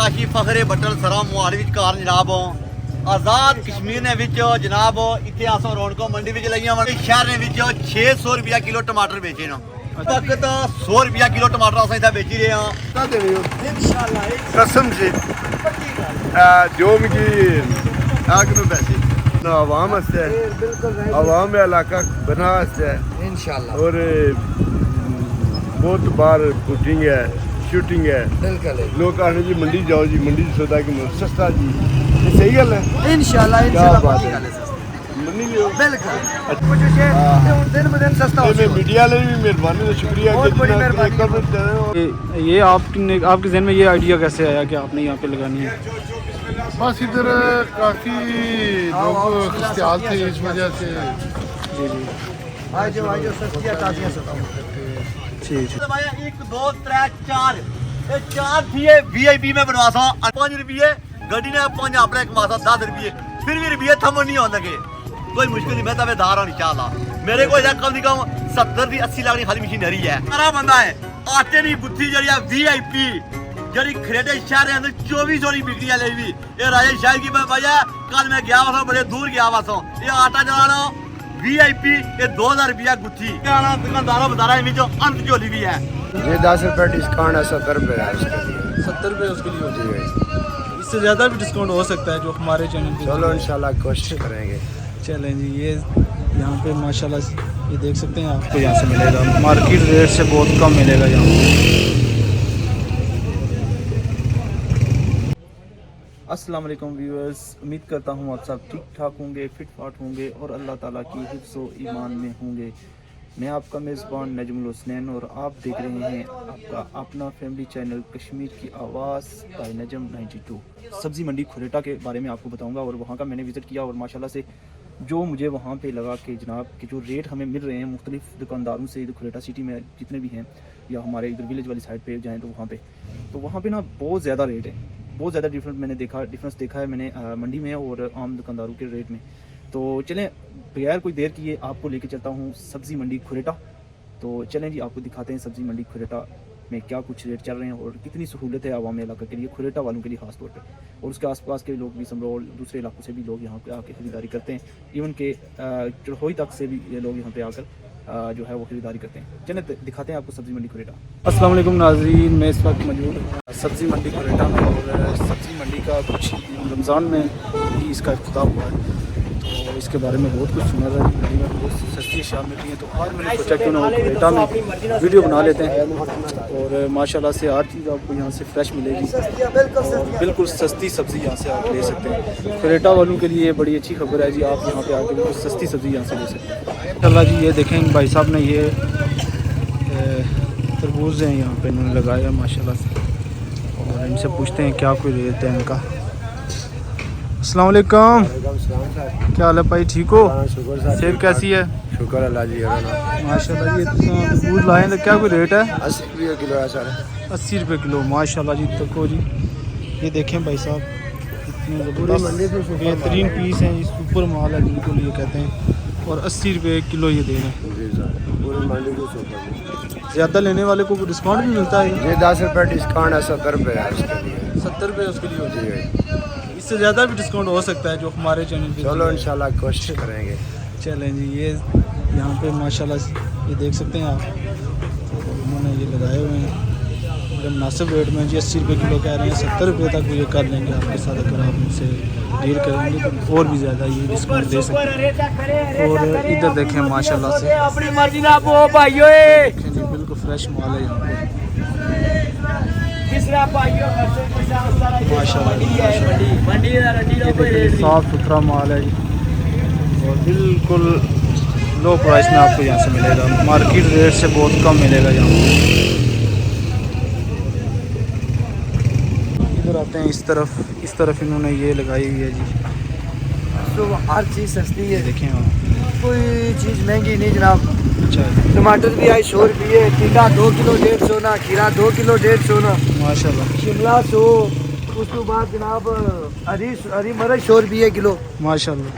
काशी फखरे बटल सरा मुहाल विचकार जनाब आजाद कश्मीर ने विच जनाब इत्थे अस रौनकों मंडी विच लईयां वन शहर ने विच 600 रुपया किलो टमाटर बेचे न तक तो 100 रुपया किलो टमाटर अस इत्थे बेची रहे हां इंशाल्लाह कसम से जो मिगी आगनु पैसे ना आवाम हस्ते आवाम इलाका बना हस्ते इंशाल्लाह और बहुत बार शूटिंग है बिल्कुल लोग आने जी मंडी जाओ जी मंडी से सौदा की सस्ता जी ये सही गल है इंशाल्लाह क्या बात है इंशाल्लाह मंडी लियो बिल्कुल कुछ दिन ब दिन सस्ता हो मैं मीडिया वाले भी मेहरबानी से शुक्रिया बहुत बड़ी मेहरबानी। ये आपके जहन में ये आइडिया कैसे आया कि आपने यहाँ पे लगानी है? बस इधर काफ़ी लोग इख्तियार थे इस वजह से जी जी आज सस्तियां ताज़ियां ठीक ठीक। 1 2 3 4 ये 4 थी वीआईपी में बनवासा 5 रुपये गड्डी ने 5 अपने कमासा 10 रुपये फिर भी रुपये थम नहीं होने लगे कोई मुश्किल नहीं मैं तबेदार हूं इंशाल्लाह मेरे को कम से कम 70 की 80 लाख की खाली मशीनरी है सारा बंदा है आटे की गुत्थी जी वीआईपी जी खरेडे शहर के अंदर 2400 की बिक्री है भी ये राजे शहर की मैं भैया कल मैं गया हुआ बड़े दूर गया हुआ ये आटा चलाना वीआईपी ये 2000 रुपया गुत्थी दुकानदारों बता रहा है जो अंत झोली भी है ये 10 रुपये डिस्काउंट है 70 रुपये है उसके लिए 70 रुपये उसके लिए होती है। जी इससे ज़्यादा भी डिस्काउंट हो सकता है जो हमारे चैनल पे चलो इंशाल्लाह कोशिश करेंगे। चलें जी ये यहाँ पे माशाल्लाह ये देख सकते हैं आपको यहाँ से मिलेगा मार्केट रेट से बहुत कम मिलेगा यहाँ पे। अस्सलाम वालेकुम व्यूअर्स, उम्मीद करता हूँ आप सब ठीक ठाक होंगे, फिट फाट होंगे और अल्लाह ताला की हिफ्ज़ व ईमान में होंगे। मैं आपका मेज़बान नजमुल हुसैन और आप देख रहे हैं आपका अपना फैमिली चैनल कश्मीर की आवाज़ बाय नजम 92। सब्ज़ी मंडी खुरेटा के बारे में आपको बताऊंगा और वहाँ का मैंने विज़िट किया और माशाल्लाह से जो मुझे वहाँ पे लगा कि जनाब के जो रेट हमें मिल रहे हैं मुख्तलिफ़ दुकानदारों से इधर खुरेटा सिटी में जितने भी हैं या हमारे इधर विलेज वाली साइड पे जाएँ तो वहाँ पे ना बहुत ज़्यादा रेट है, बहुत ज़्यादा डिफरेंस देखा है मैंने मंडी में और आम दुकानदारों के रेट में। तो चलें बगैर कोई देर किए आपको लेके चलता हूँ सब्ज़ी मंडी खुरेटा। तो चलें जी आपको दिखाते हैं सब्ज़ी मंडी खुरेटा में क्या कुछ रेट चल रहे हैं और कितनी सहूलत है आवाम इलाका के लिए, खुरेटा वालों के लिए खास तौर पे और उसके आसपास के लोग भी समरोल दूसरे इलाकों से भी लोग यहाँ पे आके ख़रीदारी करते हैं। इवन के चढ़ोई तक से भी ये लोग यहाँ पे आकर जो है वो ख़रीदारी करते हैं। चलें दिखाते हैं आपको सब्ज़ी मंडी खुरेटा। अस्सलाम वालेकुम नाज़रीन, मैं इस वक्त मौजूद सब्ज़ी मंडी खुरेटा में और सब्ज़ी मंडी का कुछ रमज़ान में ही इसका इफ्तिताह हुआ है तो इसके बारे में बहुत कुछ सुना था। मंडी में बहुत सस्ती अशिया मिलती हैं तो आज मैंने सोचा क्यों ना खुरेटा में वीडियो बना लेते हैं और माशाल्लाह से हर चीज़ आपको यहाँ से फ्रेश मिलेगी और बिल्कुल सस्ती सब्ज़ी यहाँ से आप ले सकते हैं। खुरेटा वालों के लिए बड़ी अच्छी खबर है जी, आप यहाँ पे आके बिल्कुल सस्ती सब्ज़ी यहाँ से ले सकते हैं। अल्लाह जी ये देखें भाई साहब ने ये तरबूज हैं यहाँ पे इन्होंने लगाया माशाल्लाह से और इनसे पूछते हैं क्या कोई रेट है इनका। अस्सलाम वालेकुम, क्या हाल है भाई, ठीक हो? सेब कैसी है? शुक्र अल्लाह जी माशाल्लाह। ये तरबूज लाए हैं क्या कोई रेट है? 80 रुपये किलो है सर। 80 रुपये किलो माशाल्लाह जी। देखो जी ये देखें भाई साहब इतने ज़बरदस्त बेहतरीन पीस हैं, ये सुपर माल है बिल्कुल ये कहते हैं और 80 रुपये किलो ये दे रहे हैं। जी सर पूरी मंडी को सुपर। ज़्यादा लेने वाले को डिस्काउंट भी मिलता है? ये 10 रुपये डिस्काउंट है 70 रुपये है उसके लिए। 70 रुपये उसके लिए होती है। जी इससे ज़्यादा भी डिस्काउंट हो सकता है जो हमारे चैनल पे। चलो इंशाल्लाह कोशिश करेंगे। चलें जी ये यहाँ पे माशाल्लाह ये देख सकते हैं आप तो उन्होंने ये लगाए हुए हैं बड़े मुनासिब रेट में जी। 80 रुपये किलो कह रहे हैं, 70 रुपये तक ये कर लेंगे आपके साथ अगर आप उनसे डील करेंगे तो और भी ज़्यादा ये डिस्काउंट दे सकते हैं। और इधर देखें माशाल्लाह से अपनी मर्जी ना वो भाइयों देखें जी बिल्कुल फ्रेश माल है यहाँ पे माशाल्लाह। साफ़ सुथरा माल है जी और बिल्कुल लो प्राइस में आपको यहाँ से मिलेगा, मार्केट रेट से बहुत कम मिलेगा यहाँ। इधर आते हैं इस तरफ इन्होंने ये लगाई हुई है जी। तो हर चीज़ सस्ती है, देखें आप कोई चीज़ महंगी नहीं जनाब। अच्छा टमाटर भी आई 100 रुपये, टीका 2 किलो 150 ना, खीरा 2 किलो 150 ना, माशाल्लाह। शिमला 100, उसके बाद जनाब हरी मिर्च 100 रुपये किलो, माशाल्लाह।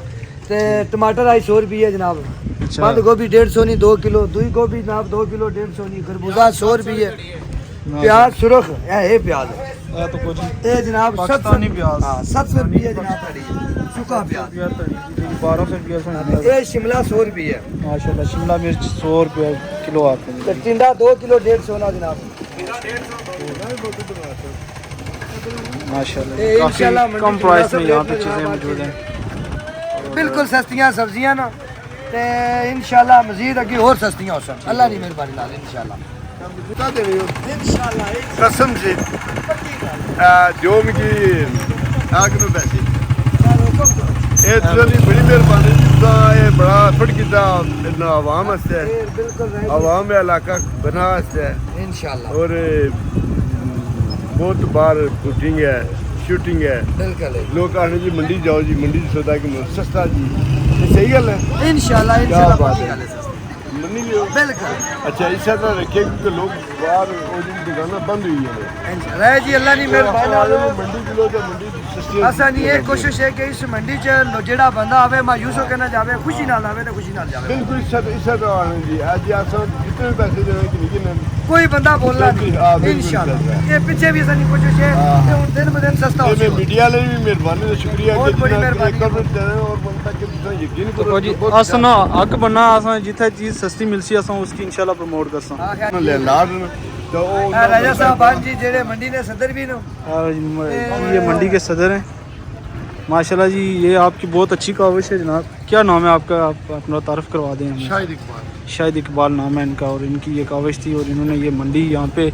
ते टमाटर आई 100 रुपये जनाब। अच्छा बंद गोभी 150 नहीं 2 किलो, दुई गोभी जनाब 2 किलो 150 नहीं, खरबूजा 100 रुपये, प्याज सुरख ये प्याज है ये तो कुछ ये जनाब पाकिस्तानी प्याज। हाँ 700 रुपये जनाब तड़ी सूखा प्याज 1200 रुपये ये शिमला 100 रुपये माशाल्लाह। शिमला मिर्च 100 रुपये किलो आते हैं। टिंडा 2 किलो 150 ना जनाब माशाल्लाह ये काफी इंशाल्लाह मंडी कम की प्राइस में मुनासिब यहाँ पे रेट में चीज़ें जनाब मौजूद हैं। बिल्कुल सस्तियां सब्जियां ना ते इंशाल्लाह मजीद अगे और सस्तियां हो सन अल्लाह की मेहरबानी नाल इंशाल्लाह बता दे रही हो इंशाल्लाह कसम से जो मिगी आगनू पैसे ये तुझी बड़ी मेहरबानी तुसा ये बड़ा एफर्ट किया आवाम वास्ते बिल्कुल आवाम का इलाका बना वास्ते इंशाल्लाह और बहुत बार शूटिंग है बिल्कुल लोग आने जी मंडी जाओ जी मंडी से सौदा कि सस्ता जी ये सही गल है इंशाल्लाह क्या बात इंशाल्लाह है मनी लियो बिल्कुल अच्छा इस तरह रखे क्योंकि लोग बाहर दुकानें बंद हुई है रहे जी अल्लाह की मेहरबानी नाल मंडी किलो तो मंडी सस्ती असा नहीं ये कोशिश है कि इस मंडी च जेड़ा बंदा आवे मायूस होकर ना जावे खुशी नाल आवे तो खुशी नाल जावे बिल्कुल इस तरह आने जी आज अस जितने भी पैसे देने कि नहीं कोई बंदा बोलना हाँ, नहीं बिल्कुल इंशाल्लाह सही ये पीछे भी असा कोशिश है कि हुन दिन ब दिन सस्ता हो ये मीडिया वाले भी मेहरबानी से शुक्रिया बहुत बड़ी जिन्होंने मेहरबानी। कवरेज दे रहे हैं और मन तक कि यकीन तो करो जी बहुत अस ना अग बनना अस जिथे चीज़ सस्ती मिलसी अस उसकी इंशाल्लाह प्रमोट करसा। हाँ, ले लाड तो राजा साहबान जी जेड़े मंडी ने सदर भी नो ये मंडी के सदर हैं माशाल्लाह जी। ये आपकी बहुत अच्छी काविश है जनाब। क्या नाम है आपका? आप अपना तारफ़ करवा दें हमें। शाहिद इकबाल नाम है इनका और इनकी ये काविश थी और इन्होंने ये मंडी यहाँ पे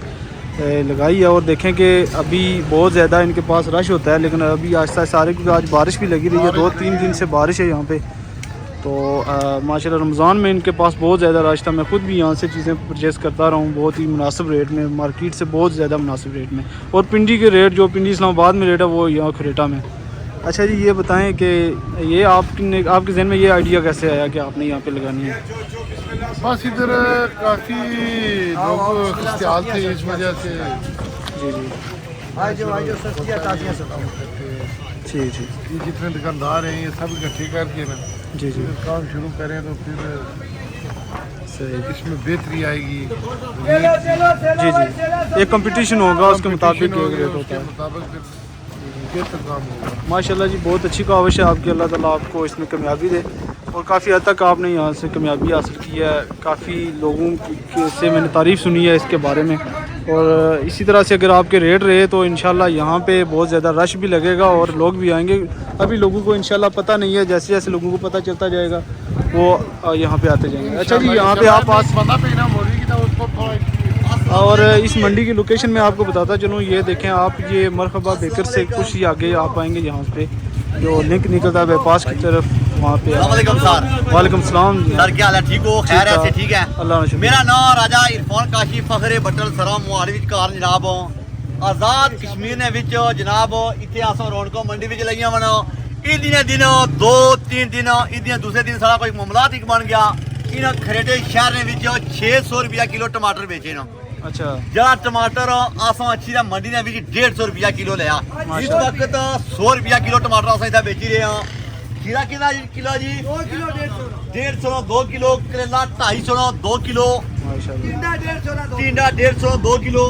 लगाई है। और देखें कि अभी बहुत ज़्यादा इनके पास रश होता है लेकिन अभी आहिस्ता सारे क्योंकि आज बारिश भी लगी रही है 2-3 दिन से बारिश है यहाँ पे। तो माशाल्लाह रमज़ान में इनके पास बहुत ज़्यादा रश था। मैं ख़ुद भी यहाँ से चीज़ें परचेस करता रहा हूँ बहुत ही मुनासिब रेट में, मार्केट से बहुत ज़्यादा मुनासिब रेट में। और पिंडी के रेट जो पिंडी इस्लामाबाद में रेट है वो यहाँ खरेटा में। अच्छा जी ये बताएं कि ये आपके जहन में ये आइडिया कैसे आया कि आपने यहाँ पे लगानी है? बस इधर काफ़ी लोग खुशहाल थे इस वजह से जी जी आज जो सस्तियां ताजियां सब जी जी ये जितने दुकानदार हैं ये सब इकट्ठे करके ना जी जी फिर काम शुरू करें तो फिर सही इसमें बेहतरी आएगी। जी जी एक कंपटीशन होगा उसके मुताबिक Competition एक होगा, रेट होता उसके है। मुताबिक फिर बेहतर काम होगा। माशाल्लाह जी बहुत अच्छी काविश है आपकी। अल्लाह ताला आपको इसमें कामयाबी दे और काफ़ी हद तक आपने यहाँ से कामयाबी हासिल की है। काफ़ी लोगों से मैंने तारीफ़ सुनी है इसके बारे में और इसी तरह से अगर आपके रेट रहे तो इंशाल्लाह यहाँ पे बहुत ज़्यादा रश भी लगेगा और लोग भी आएंगे। अभी लोगों को इंशाल्लाह पता नहीं है, जैसे जैसे लोगों को पता चलता जाएगा वो यहाँ पे आते जाएंगे। अच्छा जी यहाँ पे आप पास बंदा पीना मोरी की था उसको थोड़ा और इस मंडी की लोकेशन मैं आपको बताता चलूँ। ये देखें आप ये मरहबा बेकर से कुछ ही आगे आप आएंगे यहाँ पे जो लिंक निकलता है बाईपास की तरफ वहाँ पे। अस्सलामुअलैकुम सर। वालेकुम सलाम। सर क्या हाल है? ठीक हो? खैर है? ठीक है। अल्लाह का शुक्र। मेरा नाम राजा इरफान काशी फखरे बटल सराम मोहाली विच कार जनाब आज़ाद कश्मीर ने विच जनाब इत्थे अस रौनकों मंडी विच लगियां वन ईदियां दिन 2-3 दिन ईदियां दूसरे दिन सारा कोई मामलात एक बन गया। इन खरेटे शहर ने विच 600 रुपया किलो टमाटर बेचे ना। अच्छा जरा टमाटर अस अच्छी दा मंडी ने विच 150 रुपया किलो लिया। इस वक्त 100 रुपया किलो टमाटर अस इत्थे बेची रहे हैं। खीरा कितना किलो जी? 2 किलो 150 2 किलो। करेला 250 2 किलो। माशाल्लाह। टिंडा 150 2 किलो।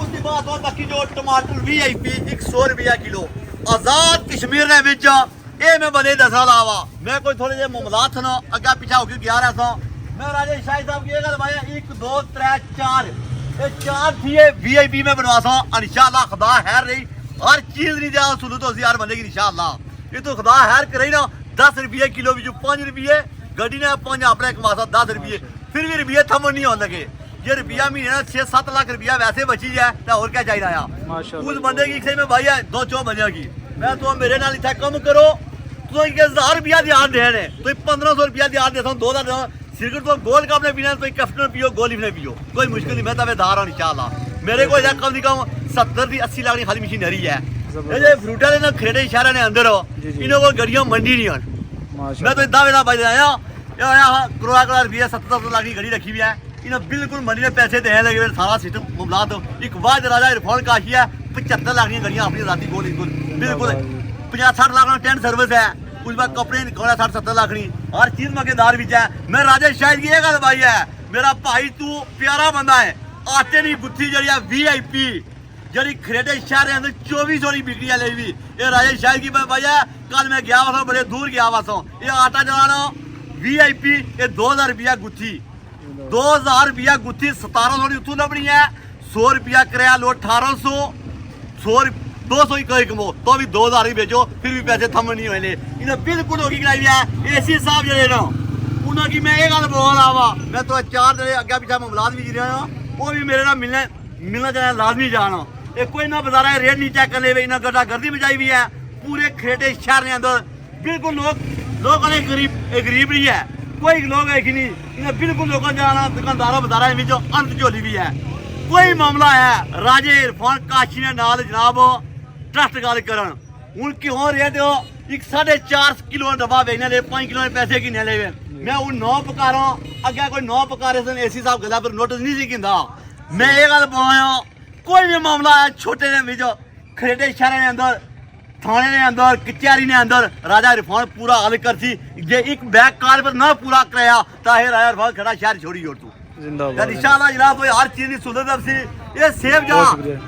उसके बाद और बाकी जो टमाटर VIP 100 रुपया किलो। आजाद कश्मीर ने विच ये मैं बने दसा लावा मैं कोई थोड़े जे मामलात ना अग्गा पिछा होके गया रहा था। मैं राजेश शाही साहब की गल भाई 1 2 3 4 ये 4 थी VIP में बनवासा इंशाल्लाह खुदा खैर रही हर चीज नहीं जा सुलूत हो यार बनेगी इंशाल्लाह। ये तो खुदा खैर करे ना 10 रुपये किलो भी 5 रुपये गड्डी ने 5 अपने कमासा 10 रुपये फिर भी रुपये थमन नहीं होने लगे। ये रुपया महीने 6-7 लाख रुपया वैसे बची जाए तो और क्या चाहिए आया माशाल्लाह। उस बंदे की में भाई है 2 बनेगी। मैं तो मेरे नाल इतना कम करो तो 1000 रुपया ध्यान देने तो 1500 रुपया ध्यान देता हूँ 2000 सिगरेट तो गोल का अपने पीना तो कैप्टन पियो गोली में पियो कोई मुश्किल नहीं। मैं दावेदार हूँ इंशाल्लाह। मेरे को कम से कम 70-80 लाख की खाली मशीनरी है। ये फ्रूटा ने खरेड़े शहर ने अंदर हो इन्हों को गड्डियां मंडी नहीं आन। मैं तो दावेदार भाई आया करोड़ रुपया 70 लाख की गड्डी रखी हुई है। इन्हें बिल्कुल मंडी ने पैसे देने लगे सारा सिस्टम मामला तो एक बाद राजा इरफान काशी है 75 लाख की गड्डियां अपनी राती गोल बिल्कुल 50-60 लाख टेंट सर्विस है। उस बाद कपड़े 60-70 लाख की हर चीज मजेदार भी है। मैं राजेश शायद की गल भाई है मेरा भाई तू प्यारा बंदा है आटे की गुत्थी जी VIP जी खरेडे शहर के अंदर 2400 की बिकनी ले भी ये राजे शाह की वजह। कल मैं गया हुआ बड़े दूर गया हुआ ये आटा जलाना VIP ये 2000 रुपया गुत्थी 2000 रुपया गुत्थी 1700 की उतू लभनी है 100 रुपया किराया लो 1800 200 ही कोई कमो तो भी 2000 ही बेचो फिर भी पैसे थम नहीं होने इन्हें बिल्कुल होगी कराई है AC साहब जड़े ना उन्होंने की मैं ये गल बोल रहा वा मैं तो 4 जड़े अगे पिछा मामलात भी रहा हूँ वो भी मेरे नाल मिलना जाना लाजमी जाना ये कोई ना बाजारा रेट नहीं चेक कर ले इन्हें गड्ढा गर्दी मचाई भी है पूरे खरेटे शहर के अंदर बिल्कुल लोग गरीब नहीं है कोई लोग है कि नहीं इन्हें बिल्कुल लोगों जाना दुकानदारों बाजारा अंत झोली भी है कोई मामला है राजे इरफान काशी ने नाल जनाब ट्रस्ट गल करन हूँ क्यों रेट हो एक 4.5 किलो डब्बा बेचने ले 5 किलो पैसे किन्ने ले मैं हूँ 9 पकारा अगे कोई 9 पकारे सन AC साहब गला पर नोटिस नहीं सी गिंदा मैं ये गल बोला कोई भी मामला है छोटे ने बिच खरेटे शहर के अंदर थाने के अंदर कचहरी के अंदर राजा इरफान पूरा हल कर सी जे एक बैग कार पर ना पूरा कराया ताहे राजा इरफान खड़ा शहर छोड़ी और तू इंशाअल्लाह जनाब हर चीज की सुविधा सी ये सेब जा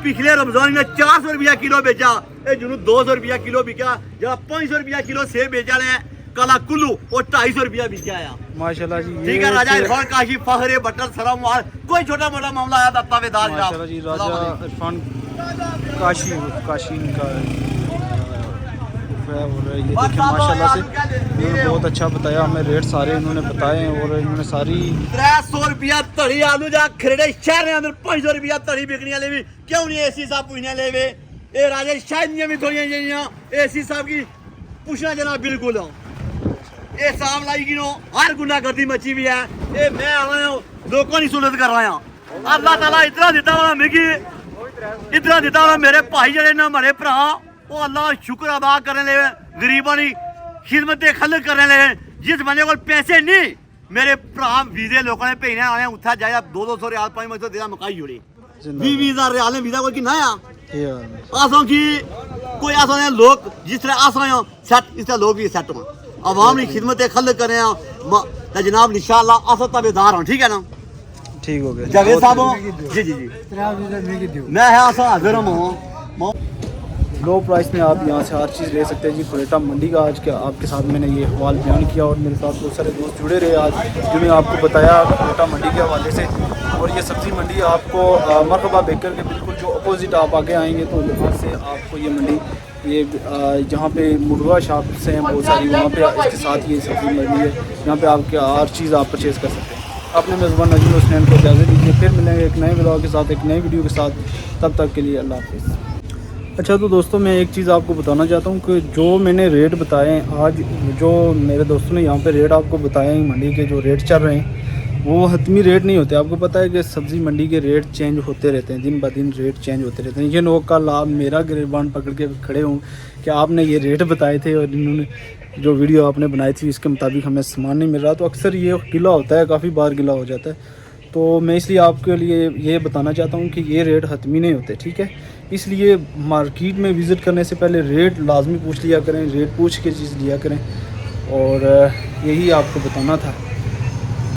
पिछले रमजान में 400 रुपया किलो बेचा ये जुनू 200 रुपया किलो बिका जरा 500 रुपया किलो सेब बेचा ले काला कुल्लू और 250 रुपया बिका आया माशाल्लाह जी। ठीक है राजा इरफान काशी फखरे बटल सलाम कोई छोटा मोटा मामला आया दावेदार माशाल्लाह जी राजा इरफान काशी का ये देखिए माशाल्लाह से इन्होंने बहुत अच्छा बताया हमें रेट सारे इन्होंने बताए और इन्होंने सारी 300 रुपया तड़ी आलू जा खरेड़े शहर के अंदर 500 रुपया तड़ी बिकनी ले भी क्यों नहीं AC साहब पूछने ले वे ये राजे शायद भी थोड़ी AC साहब की पूछना जना बिल्कुल ये साहब लाई की हर गुंडागर्दी मची भी है ये मैं आ रहा हूँ लोगों की सुलत कर रहा हूँ अल्लाह ताला इतना दिता हुआ मिगी इतना दिता हुआ मेरे भाई जड़े ना मेरे भरा वो अल्लाह शुक्र अदा करने ले गरीबों की खिदमत खल करने ले जिस बंदे को पैसे नहीं मेरे भरा वीजे लोगों ने भेजने आने उत्थे जाए 200 रियाल 500 देना मकाई जोड़ी 20,000 रियाल वीजा कोई कितना आसों की कोई आसों लोग जिस तरह आसों सेट इस तरह लोग भी सेट हो अवाम की खिदमत खल करें जनाब इंशाअल्लाह असो ताबेदार हूँ ठीक है ना ठीक हो गया जावेद साहब जी जी जी मैं हाजिर हूँ लो प्राइस में आप यहाँ से हर चीज़ ले सकते हैं जी। खुरेटा मंडी का आज क्या आपके साथ मैंने ये हवाल बयान किया और मेरे साथ बहुत सारे दोस्त जुड़े रहे आज जो मैं आपको बताया खुरेटा मंडी के हवाले से। और ये सब्ज़ी मंडी आपको मरहबा बेकर के बिल्कुल जो अपोजिट आप आगे आएंगे तो वहाँ से आपको ये मंडी ये जहाँ पे मुर्गा शॉप से हैं बहुत सारी वहाँ पे इसके साथ ये सब्ज़ी मंडी है यहाँ पे आपके हर चीज़ आप परचेज़ कर सकते हैं। अपने मेज़बान नजमुल हुसैन को इजाज़त दीजिए फिर मिलेंगे एक नए ब्लॉग के साथ एक नई वीडियो के साथ तब तक के लिए अल्लाह हाफ़िज़। अच्छा तो दोस्तों मैं एक चीज़ आपको बताना चाहता हूँ कि जो मैंने रेट बताए आज जो मेरे दोस्तों ने यहाँ पे रेट आपको बताए मंडी के जो रेट चल रहे हैं वो हतमी रेट नहीं होते। आपको पता है कि सब्ज़ी मंडी के रेट चेंज होते रहते हैं दिन ब दिन रेट चेंज होते रहते हैं। ये लोग कल आप मेरा गिरबान पकड़ के खड़े हों कि आपने ये रेट बताए थे और इन्होंने जो वीडियो आपने बनाई थी इसके मुताबिक हमें सामान नहीं मिल रहा। तो अक्सर ये गिला होता है काफ़ी बार गिला हो जाता है। तो मैं इसलिए आपके लिए ये बताना चाहता हूँ कि ये रेट हतमी नहीं होते ठीक है। इसलिए मार्केट में विज़िट करने से पहले रेट लाजमी पूछ लिया करें रेट पूछ के चीज़ लिया करें और यही आपको बताना था।